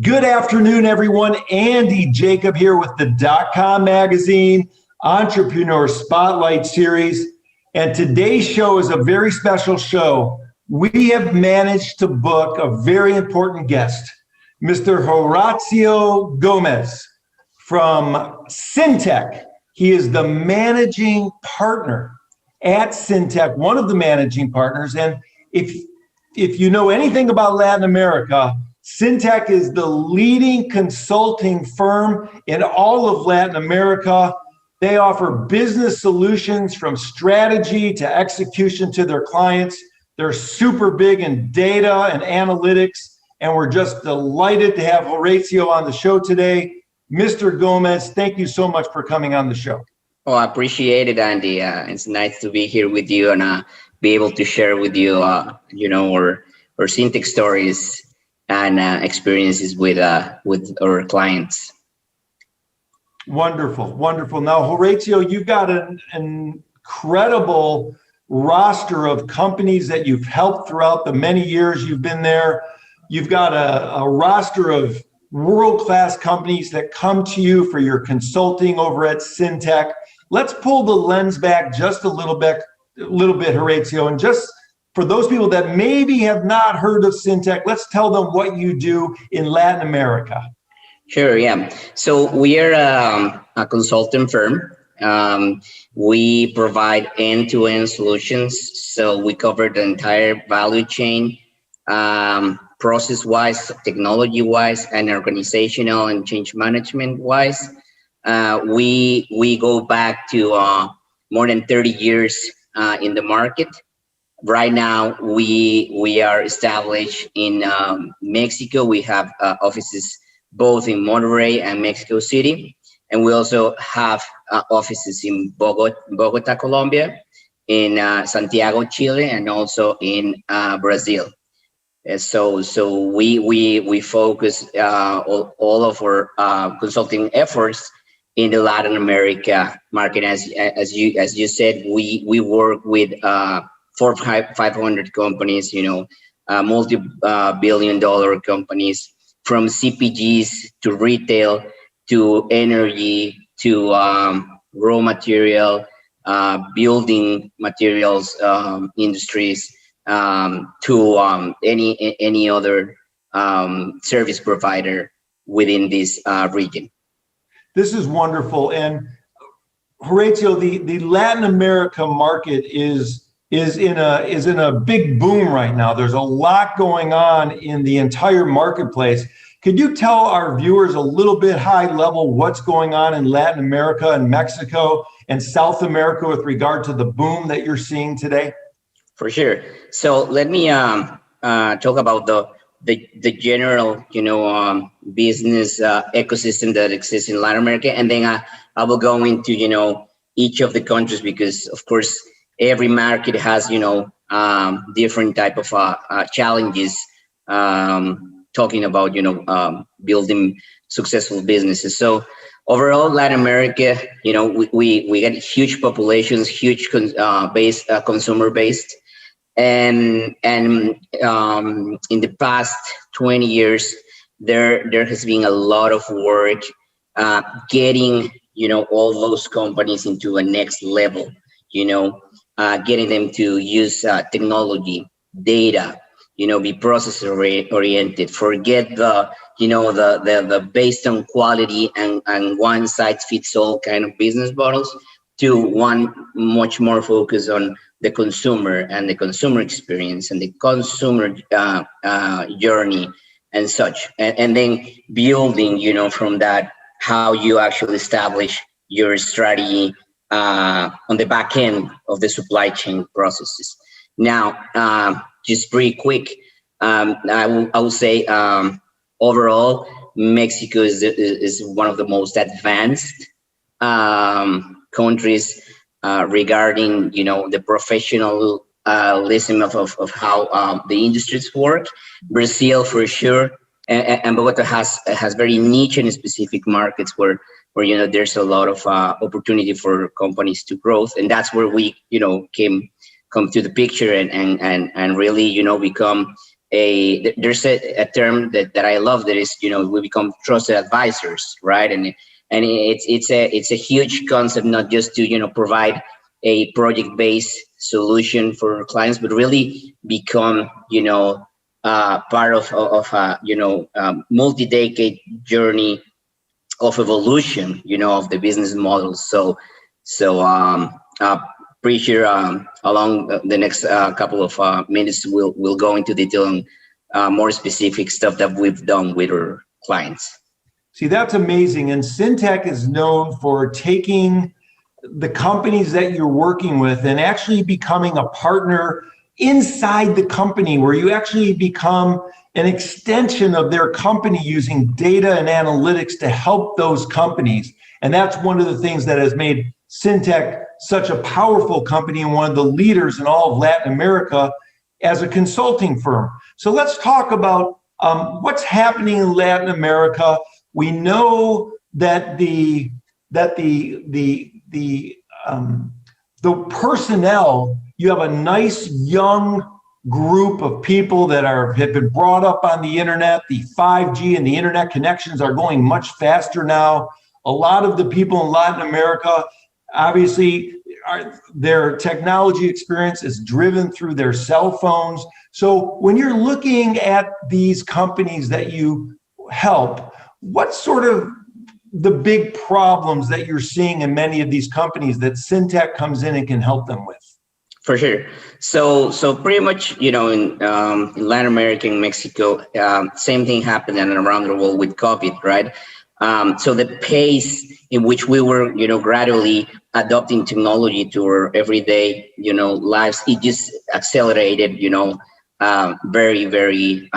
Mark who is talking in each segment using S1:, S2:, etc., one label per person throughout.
S1: Good afternoon, everyone. Andy Jacob here with the .com magazine Entrepreneur Spotlight Series. And today's show is a very special show. We have managed to book a very important guest, Mr. Horacio Gómez from Sintec. He is the managing partner at Sintec, one of the managing partners. And if you know anything about Latin America, Sintec is the leading consulting firm in all of Latin America. They offer business solutions from strategy to execution to their clients. They're super big in data and analytics, and we're just delighted to have Horacio on the show today. Mr. Gómez, thank you so much for coming on the show.
S2: Oh, I appreciate it, Andy. It's nice to be here with you and be able to share with you, our Syntec stories and experiences with our clients.
S1: Wonderful, wonderful. Now, Horacio, you've got an incredible roster of companies that you've helped throughout the many years you've been there. You've got a roster of world-class companies that come to you for your consulting over at Sintec. Let's pull the lens back just a little bit, Horacio, and just for those people that maybe have not heard of Sintec, let's tell them what you do in Latin America.
S2: Sure, yeah. So we are a consulting firm. We provide end-to-end solutions. So we cover the entire value chain, process-wise, technology-wise, and organizational and change management-wise. We go back to more than 30 years in the market. Right now, we are established in Mexico. We have offices both in Monterrey and Mexico City. And we also have offices in Bogota, Colombia, in Santiago, Chile, and also in Brazil. So we focus all of our consulting efforts in the Latin America market. As you said, we work with 500 companies, multi-billion-dollar companies, from CPGs to retail to energy to raw material, building materials industries, to any other service provider within this region.
S1: This is wonderful. And Horacio, the Latin America market is in a big boom right now. There's a lot going on in the entire marketplace. Could you tell our viewers a little bit high level what's going on in Latin America and Mexico and South America with regard to the boom that you're seeing today?
S2: For sure. So let me talk about the general business ecosystem that exists in Latin America, and then I will go into each of the countries, because of course every market has different type of challenges, talking about building successful businesses. So overall, Latin America, we get huge populations, huge consumer based, and in the past 20 years, there has been a lot of work getting all those companies into a next level, getting them to use technology, data, be process oriented, forget the based on quality and one size fits all kind of business models, to one much more focused on the consumer and the consumer experience and the consumer journey and such, and then building from that how you actually establish your strategy on the back end of the supply chain processes. Now, just pretty quick, I will say overall, Mexico is one of the most advanced countries regarding the professionalism of how the industries work. Brazil for sure, and Bogota has very niche and specific markets where there's a lot of opportunity for companies to grow, and that's where we come to the picture and really become there's a term that I love that is, we become trusted advisors, right? And it's a huge concept, not just to, provide a project-based solution for clients, but really become, part of a, multi-decade journey of evolution, of the business model. Pretty sure along the next couple of minutes, we'll go into detail on more specific stuff that we've done with our clients.
S1: See, that's amazing. And Sintec is known for taking the companies that you're working with and actually becoming a partner inside the company, where you actually become an extension of their company using data and analytics to help those companies. And that's one of the things that has made Syntec such a powerful company and one of the leaders in all of Latin America as a consulting firm. So let's talk about what's happening in Latin America. We know that the personnel, you have a nice young group of people that have been brought up on the internet. The 5G and the internet connections are going much faster now. A lot of the people in Latin America, obviously, their technology experience is driven through their cell phones. So when you're looking at these companies that you help, what sort of the big problems that you're seeing in many of these companies that Syntec comes in and can help them with?
S2: For sure. So pretty much, in Latin America and Mexico, same thing happened and around the world with COVID, right? So the pace in which we were, gradually adopting technology to our everyday, lives, it just accelerated, very, very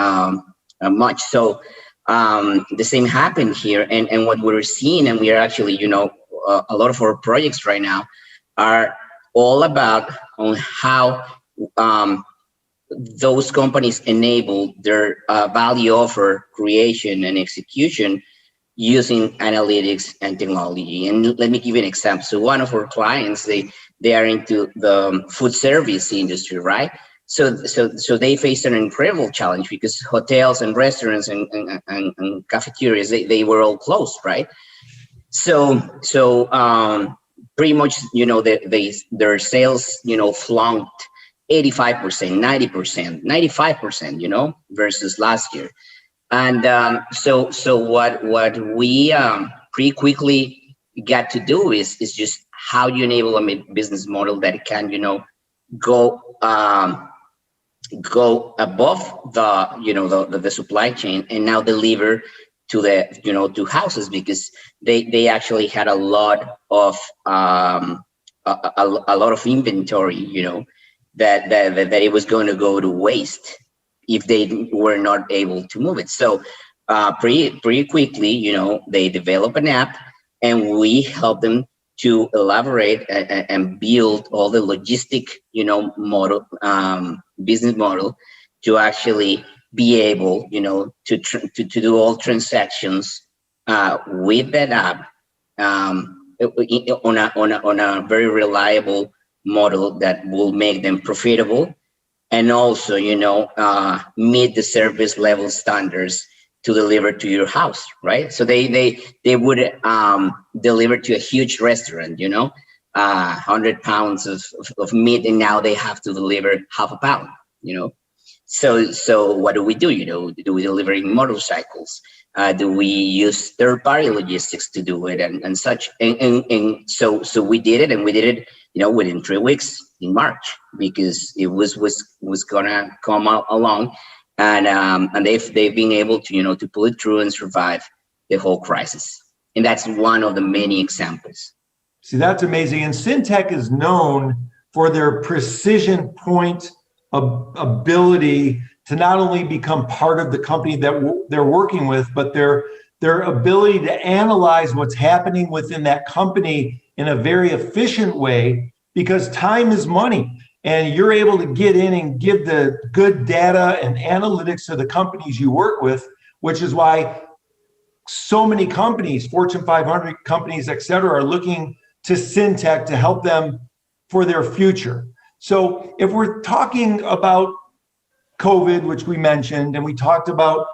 S2: much. So the same happened here. And what we're seeing, and we are actually, a lot of our projects right now are all about on how those companies enable their value offer creation and execution using analytics and technology. And let me give you an example. So one of our clients, they are into the food service industry, right? So they face an incredible challenge because hotels and restaurants and cafeterias, they were all closed, right? So pretty much, their sales, flunked 85%, 90%, 95%, versus last year. And so what we pretty quickly got to do is just how do you enable a business model that can, go above the supply chain and now deliver to the to houses, because they actually had a lot of inventory, that it was going to go to waste if they were not able to move it. So pretty quickly, they develop an app, and we help them to elaborate and build all the logistic, model, business model, to actually be able, to do all transactions with that app on a very reliable model that will make them profitable, and also, meet the service level standards to deliver to your house, right? So they would deliver to a huge restaurant, 100 pounds of meat, and now they have to deliver half a pound, So what do we do? Do we deliver in motorcycles? Do we use third-party logistics to do it and such? And so we did it, and we did it, within 3 weeks in March, because it was gonna come out along, and they've been able to to pull it through and survive the whole crisis. And that's one of the many examples.
S1: See, that's amazing. And Syntec is known for their precision point ability to not only become part of the company that they're working with, but their ability to analyze what's happening within that company in a very efficient way, because time is money. And you're able to get in and give the good data and analytics to the companies you work with, which is why so many companies, Fortune 500 companies, et cetera, are looking to Syntec to help them for their future. So if we're talking about COVID, which we mentioned, and we talked about,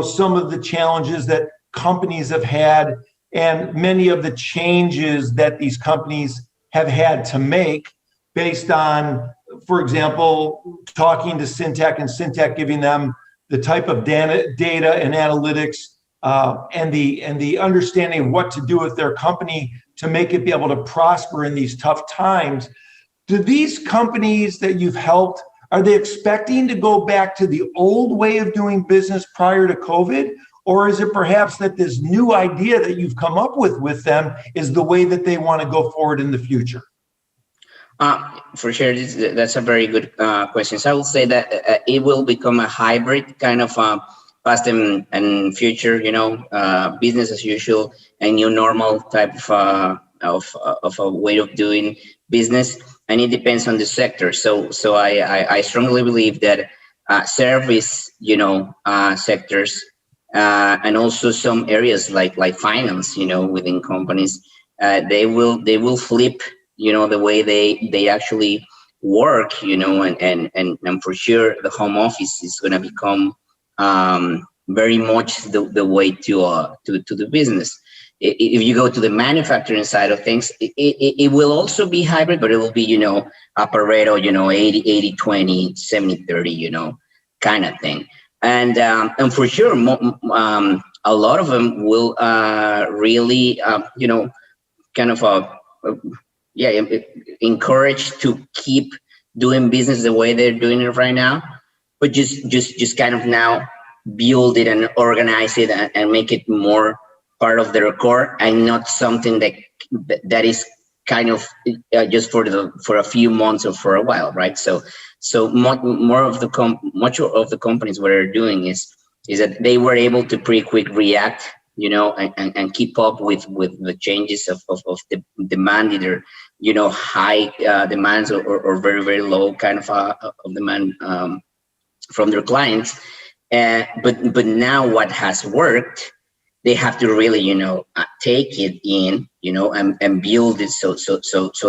S1: some of the challenges that companies have had and many of the changes that these companies have had to make based on, for example, talking to Sintec and Sintec giving them the type of data and analytics and the understanding of what to do with their company to make it be able to prosper in these tough times. Do these companies that you've helped, are they expecting to go back to the old way of doing business prior to COVID? Or is it perhaps that this new idea that you've come up with them is the way that they want to go forward in the future?
S2: For sure, that's a very good question. So I would say that it will become a hybrid kind of past and future, business as usual, and new normal type of a way of doing business, and it depends on the sector. So I strongly believe that service, sectors, and also some areas like finance, within companies, they will flip, the way they actually work, and for sure the home office is going to become very much the way to the business. If you go to the manufacturing side of things, it will also be hybrid, but it will be, a Pareto, 80-20, 70-30, kind of thing. And for sure, a lot of them will really, kind of encourage to keep doing business the way they're doing it right now, but just kind of now build it and organize it and make it more part of their core, and not something that is kind of just for a few months or for a while, right? So much of the companies what they're doing is that they were able to pretty quick react, and keep up with the changes of the demand, either high demands or very, very low kind of demand from their clients. But now what has worked, they have to really, take it in, and build it so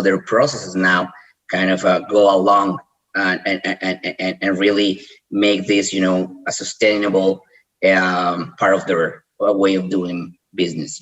S2: their processes now kind of go along and really make this, a sustainable part of their way of doing business,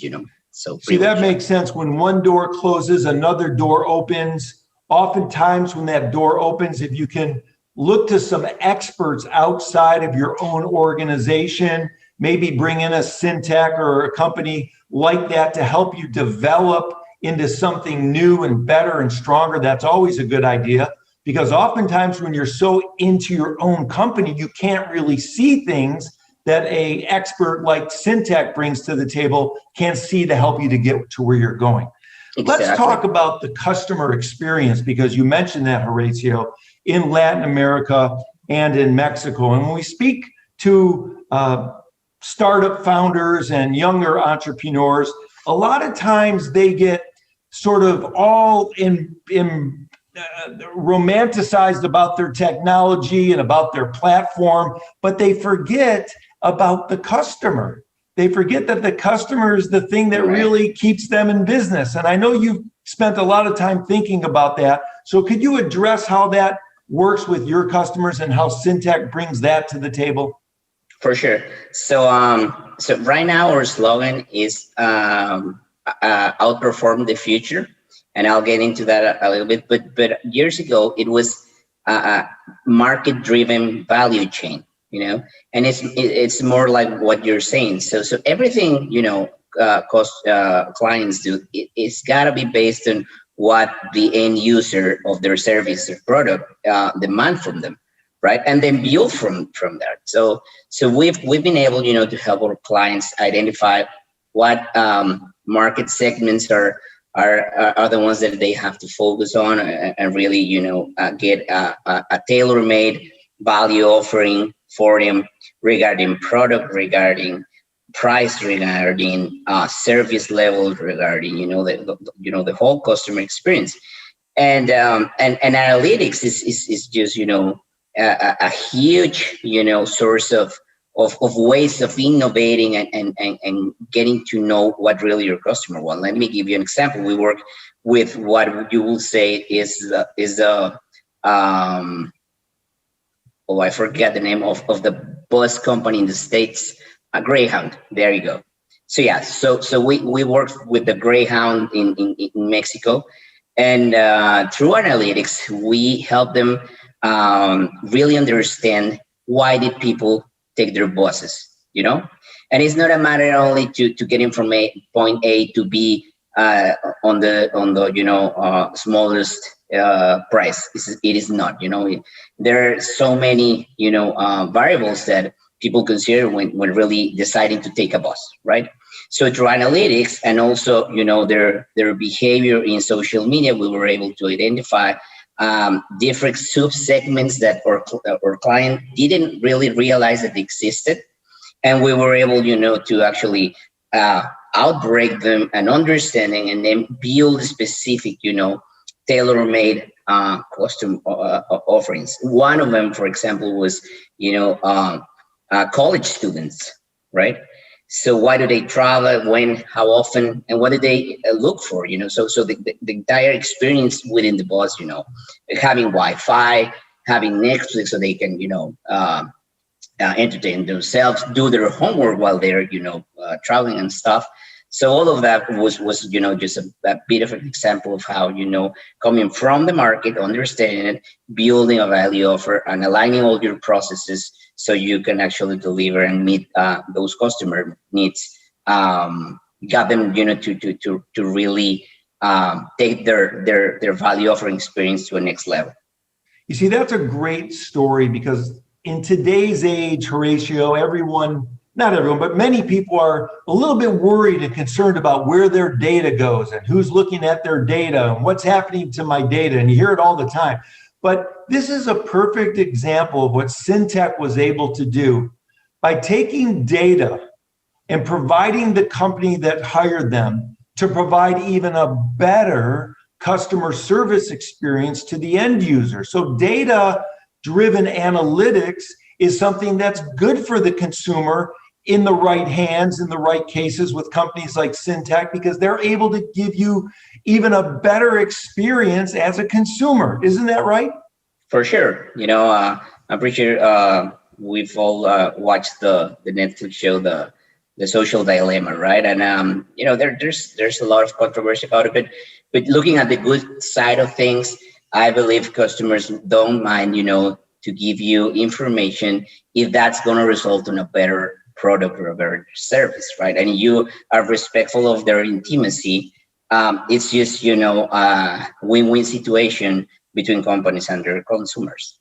S2: So
S1: see, that makes sense. When one door closes, another door opens. Oftentimes when that door opens, if you can look to some experts outside of your own organization, maybe bring in a Syntec or a company like that to help you develop into something new and better and stronger, that's always a good idea. Because oftentimes when you're so into your own company, you can't really see things that a expert like Syntec brings to the table can see to help you to get to where you're going. Exactly. Let's talk about the customer experience, because you mentioned that, Horacio, in Latin America and in Mexico. And when we speak to startup founders and younger entrepreneurs, a lot of times they get sort of all romanticized about their technology and about their platform, but they forget about the customer. They forget that the customer is the thing that really keeps them in business. And I know you've spent a lot of time thinking about that. So could you address how that works with your customers and how Syntec brings that to the table?
S2: For sure. So right now our slogan is outperform the future, and I'll get into that a little bit. But years ago it was a market-driven value chain, and it's more like what you're saying. So everything clients do, it's got to be based on what the end user of their service or product demand from them. Right, and then build from that. So we've been able, to help our clients identify what market segments are the ones that they have to focus on, and really, get a tailor-made value offering for them regarding product, regarding price, regarding service level, regarding the whole customer experience, and analytics is just a huge, source of ways of innovating and getting to know what really your customer wants. Let me give you an example. We work with what you will say is oh, I forget the name of the bus company in the States, Greyhound. There you go. So yeah, so we work with the Greyhound in Mexico, and through analytics, we help them really understand why did people take their buses, you know? And it's not a matter only to get him from point A to B on the smallest price. It is not, there are so many variables that people consider when really deciding to take a bus, right? So through analytics and also their behavior in social media, we were able to identify different sub segments that our client didn't really realize that existed, and we were able to actually outbreak them and understanding, and then build specific tailor-made custom offerings. One of them, for example, was college students, right? So why do they travel, when, how often, and what do they look for? So the entire experience within the bus, having Wi-Fi, having Netflix, so they can entertain themselves, do their homework while they're traveling and stuff. So all of that was just a bit of an example of how coming from the market, understanding it, building a value offer, and aligning all your processes so you can actually deliver and meet those customer needs. Got them to really take their value offering experience to a next level.
S1: You see, that's a great story, because in today's age, Horacio, not everyone, but many people are a little bit worried and concerned about where their data goes and who's looking at their data and what's happening to my data. And you hear it all the time. But this is a perfect example of what Sintec was able to do by taking data and providing the company that hired them to provide even a better customer service experience to the end user. So data-driven analytics is something that's good for the consumer in the right hands, in the right cases with companies like Sintec, because they're able to give you even a better experience as a consumer. Isn't that right?
S2: For sure. I'm pretty sure we've all watched the Netflix show, the Social Dilemma, right? And there's a lot of controversy about it, but looking at the good side of things, I believe customers don't mind, to give you information if that's going to result in a better product or a better service, right? And you are respectful of their intimacy. It's just win-win situation between companies and their consumers.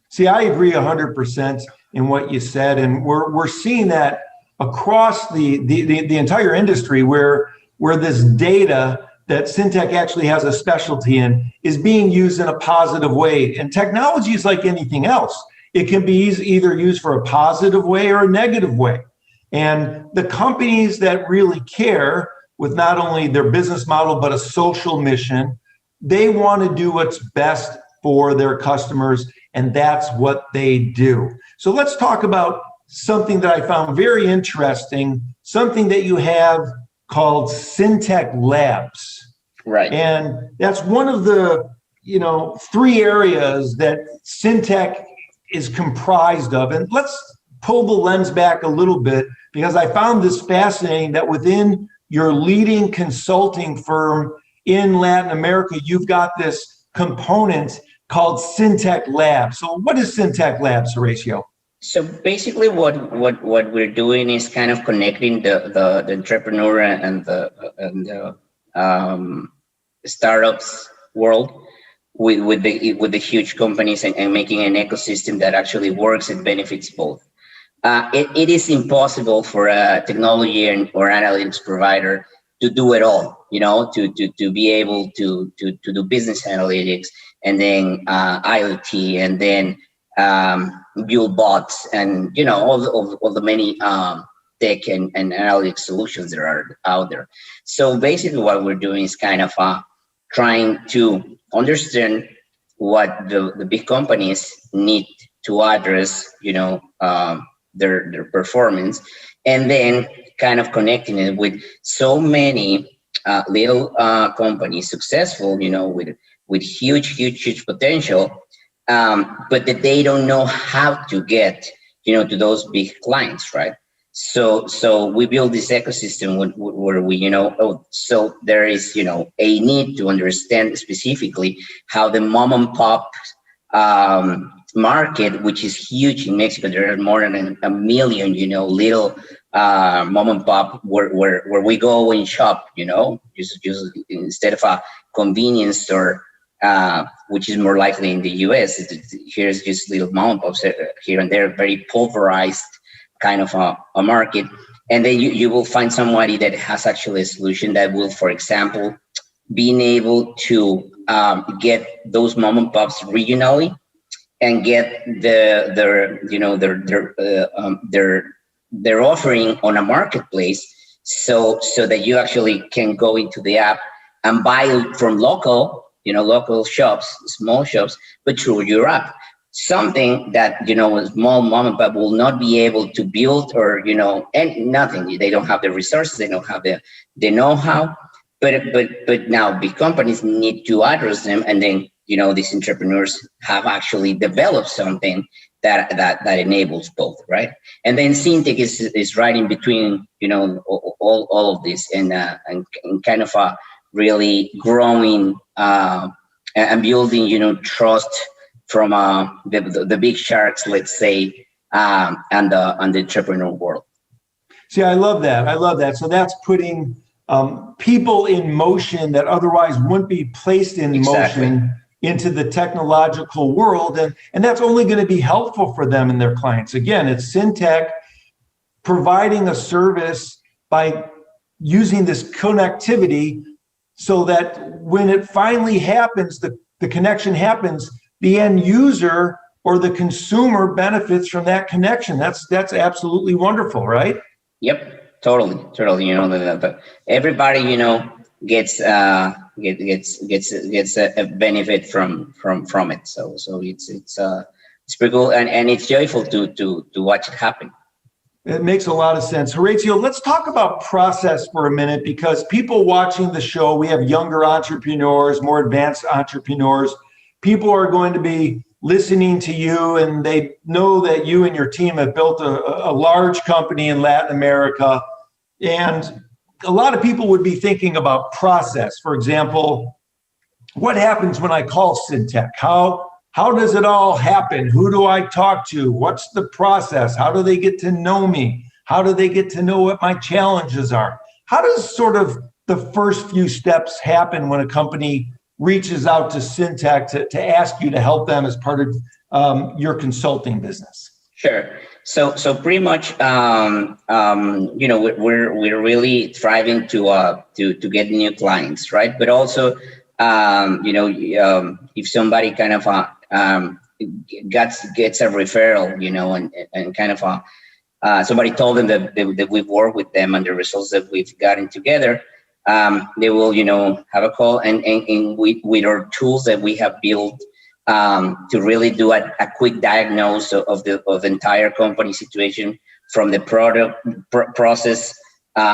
S1: See, I agree 100% in what you said, and we're seeing that across the entire industry, where this data that Sintec actually has a specialty in is being used in a positive way. And technology is like anything else. It can be either used for a positive way or a negative way. And the companies that really care, with not only their business model, but a social mission, they want to do what's best for their customers, and that's what they do. So let's talk about something that I found very interesting, something that you have called Syntec Labs.
S2: Right.
S1: And that's one of the, 3 areas that Syntec is comprised of. And let's pull the lens back a little bit, because I found this fascinating that within your leading consulting firm in Latin America, you've got this component called Syntec Lab. So what is Syntec Labs, Horacio?
S2: So basically what we're doing is kind of connecting the entrepreneur and the startups world with the huge companies and making an ecosystem that actually works and benefits both. It is impossible for a technology or analytics provider to do it all, to be able to do business analytics, and then IoT, and then build bots, and all the many tech and analytics solutions that are out there. So basically what we're doing is kind of trying to understand what the big companies need to address, their performance, and then kind of connecting it with so many little companies, successful, with huge potential, but that they don't know how to get, to those big clients, right? So we build this ecosystem where we, so there is, a need to understand specifically how the mom and pop market, which is huge in Mexico. There are more than a million, little mom and pop where we go and shop, just instead of a convenience store, which is more likely in the US. Here's just little mom and pops here and there, very pulverized kind of a market. And then you will find somebody that has actually a solution that will, for example, being able to get those mom and pops regionally and get their offering on a marketplace, so that you actually can go into the app and buy from local shops, small shops, but through your app. Something that, a small mom and pop will not be able to build, or, and nothing. They don't have the resources, they don't have the know-how, but now big companies need to address them. And then, these entrepreneurs have actually developed something that enables both, right? And then Sintec is right in between, all of this, and kind of really growing and building, trust from the big sharks, let's say, and the entrepreneur world.
S1: See, I love that. So that's putting people in motion that otherwise wouldn't be placed in motion into the technological world. And that's only going to be helpful for them and their clients. Again, it's Syntec providing a service by using this connectivity so that when it finally happens, the connection happens, the end user or the consumer benefits from that connection. That's absolutely wonderful, right? Yep,
S2: totally. Everybody, gets a benefit from it. So it's pretty cool, and it's joyful to watch it happen.
S1: It makes a lot of sense. Horacio, let's talk about process for a minute, because people watching the show, we have younger entrepreneurs, more advanced entrepreneurs. People are going to be listening to you, and they know that you and your team have built a large company in Latin America. And a lot of people would be thinking about process. For example, what happens when I call Sintec? How does it all happen? Who do I talk to? What's the process? How do they get to know me? How do they get to know what my challenges are? How does sort of the first few steps happen when a company reaches out to Sintec to ask you to help them as part of your consulting business?
S2: Sure. So pretty much, we're really striving to get new clients, right? But also, if somebody kind of gets a referral, and kind of somebody told them that we've worked with them and the results that we've gotten together, they will, have a call, and with our tools that we have built to really do a quick diagnosis of the entire company situation, from the product, process,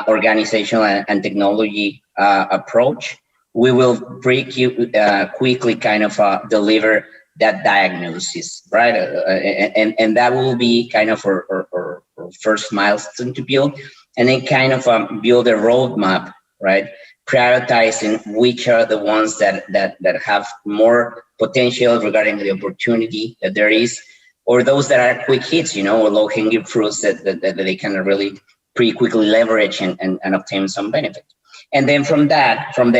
S2: organizational and technology approach. We will quickly kind of deliver that diagnosis, right? And that will be kind of our first milestone to build, and then kind of build a roadmap, right? Prioritizing which are the ones that have more potential regarding the opportunity that there is, or those that are quick hits, or low-hanging fruits that they can really pretty quickly leverage and obtain some benefit. And then from there, from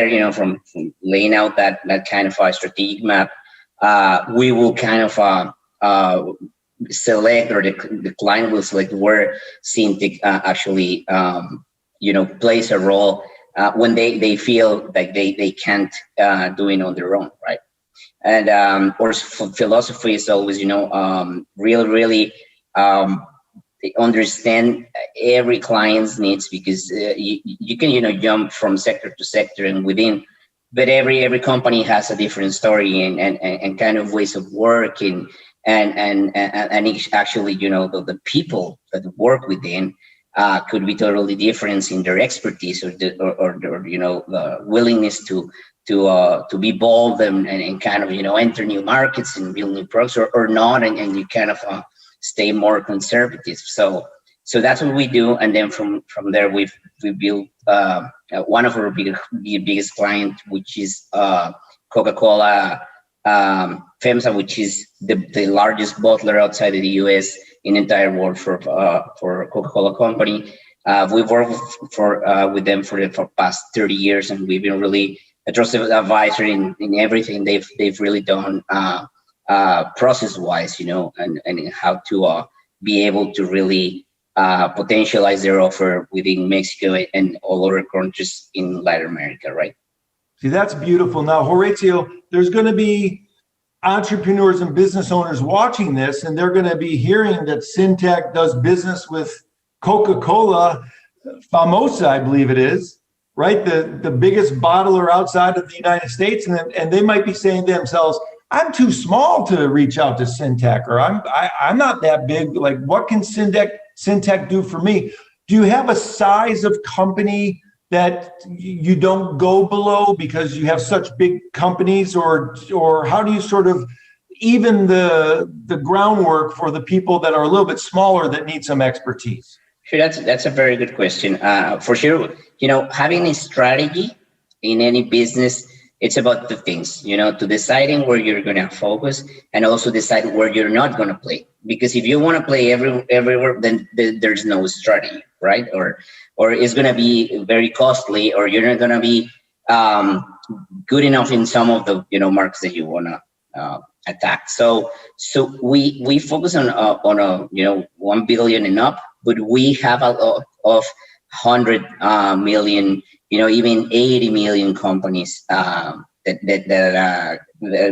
S2: laying out that kind of a strategic map, we will kind of select, or the client will select where Sintec actually, plays a role when they feel like they can't do it on their own, right? And our philosophy is always, really understand every client's needs, because you can, jump from sector to sector and within, but every company has a different story and kind of ways of working, and each actually, the people that work within could be totally different in their expertise or the willingness to be bold and kind of enter new markets and build new products or not, and you kind of stay more conservative. So that's what we do, and then from there we built one of our biggest clients, which is Coca-Cola FEMSA, which is the largest bottler outside of the U.S. in the entire world for Coca-Cola company. We've worked with them for the past 30 years, and we've been really a trusted advisor in everything they've really done process-wise, and how to be able to really potentialize their offer within Mexico and all other countries in Latin America, right?
S1: See, that's beautiful. Now, Horacio, there's going to be entrepreneurs and business owners watching this, and they're going to be hearing that Sintec does business with Coca-Cola, Famosa, I believe it is, right? The biggest bottler outside of the United States. And they might be saying to themselves, I'm too small to reach out to Sintec, or I'm not that big. Like, what can Sintec do for me? Do you have a size of company that you don't go below because you have such big companies, or how do you sort of even the groundwork for the people that are a little bit smaller that need some expertise?
S2: Sure, that's a very good question. For sure, having a strategy in any business, it's about the things, to deciding where you're going to focus and also decide where you're not going to play. Because if you want to play everywhere, then there's no strategy, right? Or it's going to be very costly, or you're not going to be good enough in some of the markets that you want to attack. So we focus on 1 billion and up, but we have a lot of 100 million, even 80 million companies that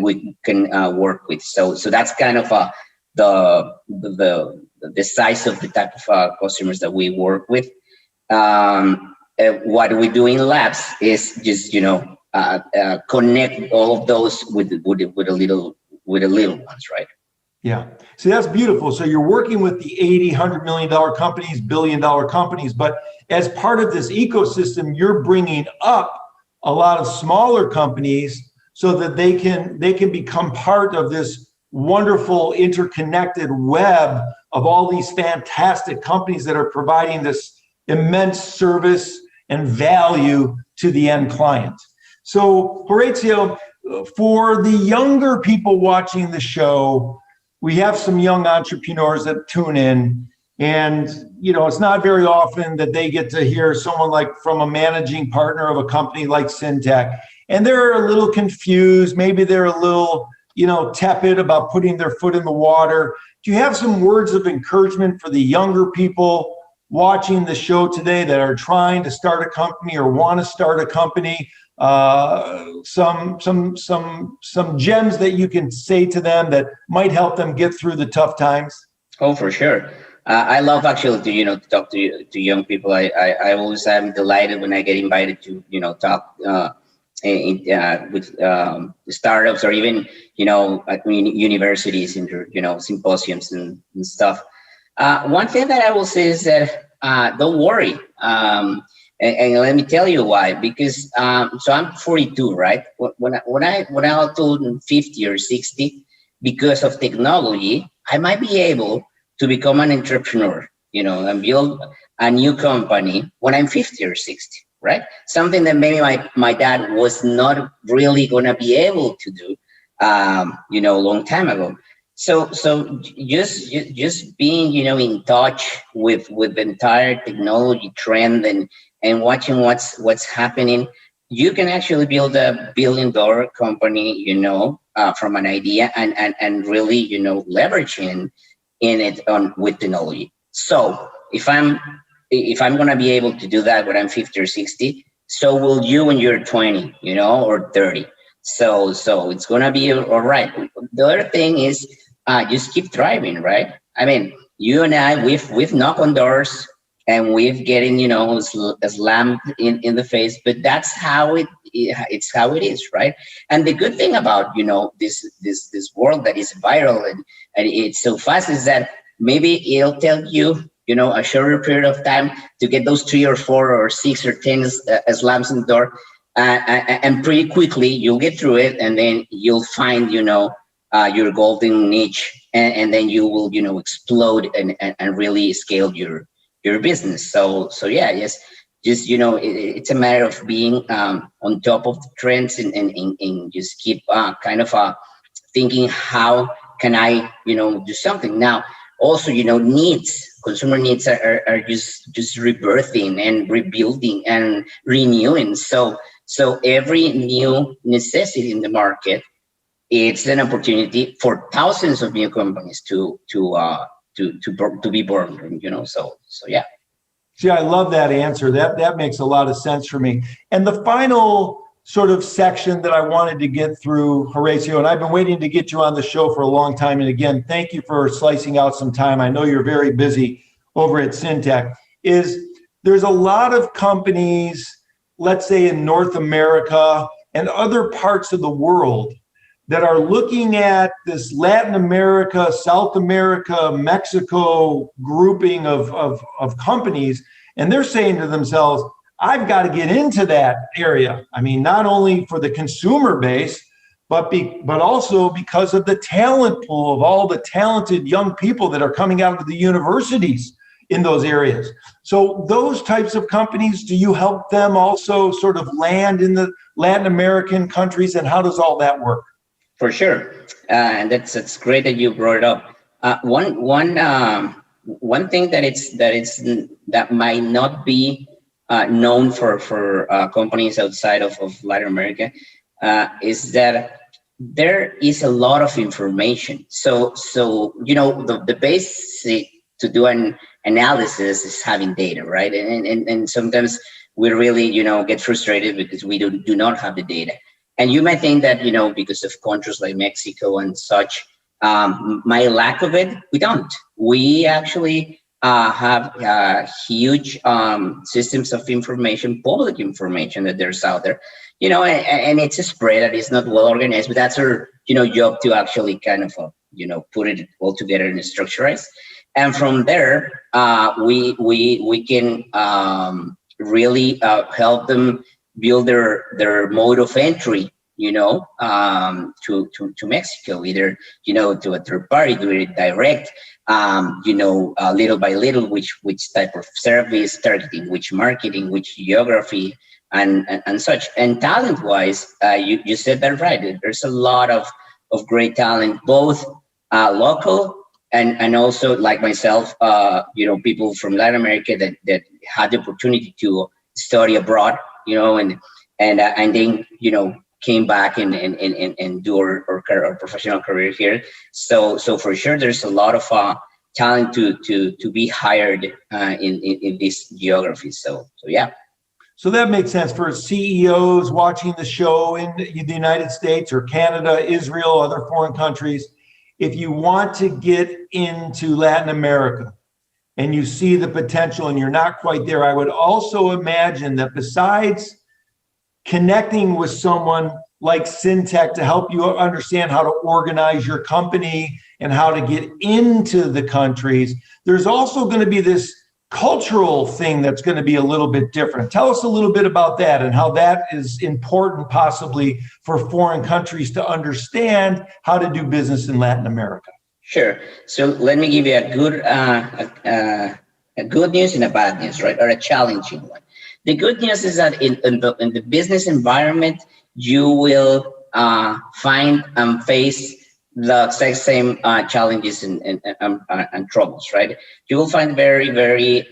S2: we can work with. So that's kind of the size of the type of customers that we work with. What we do in labs is just connect all of those with the little ones, right?
S1: Yeah. See, that's beautiful. So you're working with the 80, $100 million companies, $1 billion companies, but as part of this ecosystem, you're bringing up a lot of smaller companies so that they can become part of this wonderful interconnected web of all these fantastic companies that are providing this immense service and value to the end client. So, Horacio, for the younger people watching the show, we have some young entrepreneurs that tune in, and it's not very often that they get to hear someone like from a managing partner of a company like Sintec, and they're a little confused. Maybe they're a little, tepid about putting their foot in the water. Do you have some words of encouragement for the younger people watching the show today that are trying to start a company or want to start a company? Some gems that you can say to them that might help them get through the tough times? Oh,
S2: for sure. I love actually to talk to young people. I always am delighted when I get invited to talk with startups, or even at universities and symposiums and stuff. One thing that I will say is that don't worry. And let me tell you why. Because so I'm 42, right? When I told 50 or 60, because of technology, I might be able to become an entrepreneur, and build a new company when I'm 50 or 60, right? Something that maybe my dad was not really going to be able to do, a long time ago. So just being, in touch with the entire technology trend and watching what's happening, you can actually build a $1 billion company, from an idea and really, leveraging in it with technology. So if I'm going to be able to do that when I'm 50 or 60, so will you when you're 20, or 30. So it's going to be all right. The other thing is just keep driving, right? I mean, you and I, we've knocked on doors and we've getting, slammed in the face, but that's how it's how it is, right? And the good thing about, this world that is viral and it's so fast is that maybe it'll tell you, a shorter period of time to get those 3 or 4 or 6 or 10 slams in the door, and pretty quickly you'll get through it, and then you'll find your golden niche, and then you will explode and really scale your business. So yeah, yes, just it's a matter of being on top of the trends, and just keep kind of thinking, how can I do something now. Also, consumer needs are just rebirthing and rebuilding and renewing. So every new necessity in the market, it's an opportunity for thousands of new companies to be born. So yeah.
S1: See, I love that answer. That makes a lot of sense for me. And the final sort of section that I wanted to get through, Horacio, and I've been waiting to get you on the show for a long time. And again, thank you for slicing out some time. I know you're very busy over at Sintec. There's a lot of companies, let's say in North America and other parts of the world, that are looking at this Latin America, South America, Mexico grouping of companies, and they're saying to themselves, I've got to get into that area. I mean, not only for the consumer base, but also because of the talent pool of all the talented young people that are coming out of the universities in those areas. So those types of companies, do you help them also sort of land in the Latin American countries, and how does all that work?
S2: For sure, and that's great that you brought it up. One thing that might not be known for companies outside of Latin America is that there is a lot of information. So the basic to do an analysis is having data, right? And sometimes we really get frustrated because we do not have the data. And you might think that, because of countries like Mexico and such, my lack of it, we don't. We actually have huge systems of information, public information that there's out there, and it's a spread that is not well organized, but that's our, job to actually kind of, put it all together and structureize. And from there, we can really help them build their mode of entry, to Mexico, either, to a third party, do it direct, little by little, which type of service, targeting, which marketing, which geography, and such. And talent wise, you said that right. There's a lot of great talent, both local and also like myself, people from Latin America that had the opportunity to study abroad, and then, came back and do our professional career here. So for sure, there's a lot of talent to be hired in this geography. So yeah.
S1: So that makes sense for CEOs watching the show in the United States or Canada, Israel, other foreign countries. If you want to get into Latin America and you see the potential and you're not quite there, I would also imagine that besides connecting with someone like Sintec to help you understand how to organize your company and how to get into the countries, there's also going to be this cultural thing that's going to be a little bit different. Tell us a little bit about that and how that is important possibly for foreign countries to understand how to do business in Latin America.
S2: Sure. So let me give you a good news and a bad news, right? Or a challenging one. The good news is that in the business environment, you will find and face the exact same challenges and troubles, right? You will find very, very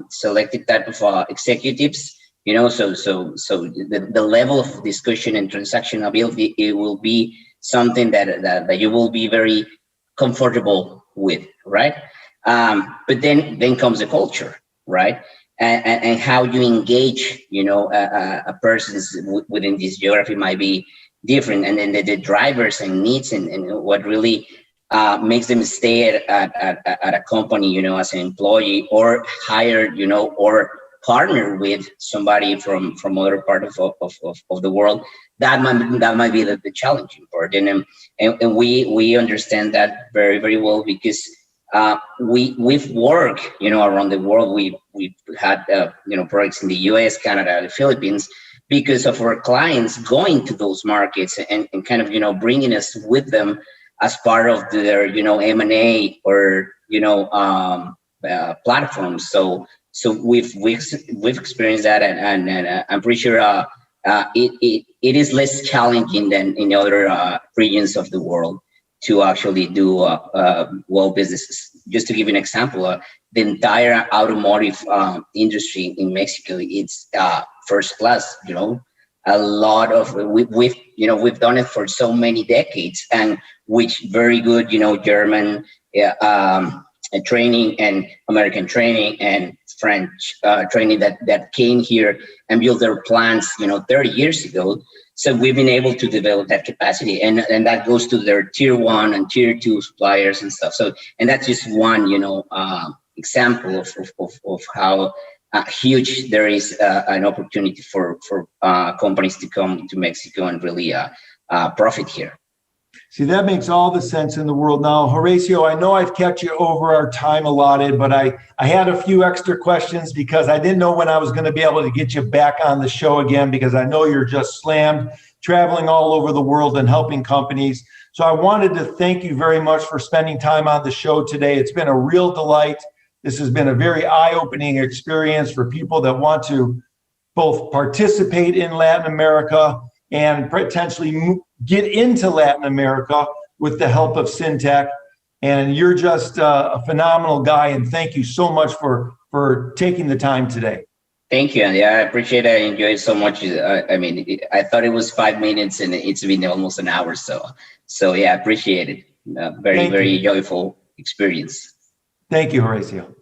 S2: selected type of executives, so the level of discussion and transactionability, it will be something that you will be very comfortable with, right? But then comes the culture, right? And how you engage, a person's within this geography might be different. And then the drivers and needs and what really makes them stay at a company, as an employee or hired, or partner with somebody from other part of the world. That might be the challenging part. And we understand that very, very well, because we've worked, around the world. We've had, projects in the U.S., Canada, the Philippines, because of our clients going to those markets and kind of, bringing us with them as part of their, M&A or, platforms. So we've experienced that, and I'm pretty sure it is less challenging than in other regions of the world to actually do well businesses. Just to give you an example, the entire automotive industry in Mexico, it's first class. A lot of we've done it for so many decades, and which very good German training and American training and French training that came here and built their plants 30 years ago. So we've been able to develop that capacity, and that goes to their tier 1 and tier 2 suppliers and stuff. So, and that's just one example of how huge there is an opportunity for companies to come to Mexico and really profit here.
S1: See, that makes all the sense in the world. Now, Horacio, I know I've kept you over our time allotted, but I had a few extra questions because I didn't know when I was going to be able to get you back on the show again, because I know you're just slammed traveling all over the world and helping companies. So I wanted to thank you very much for spending time on the show today. It's been a real delight. This has been a very eye-opening experience for people that want to both participate in Latin America and potentially get into Latin America with the help of Sintec. And you're just a phenomenal guy. And thank you so much for taking the time today.
S2: Thank you. Yeah, I appreciate it. I enjoyed it so much. I thought it was 5 minutes and it's been almost an hour. So yeah, I appreciate it. Very joyful experience.
S1: Thank you, Horacio.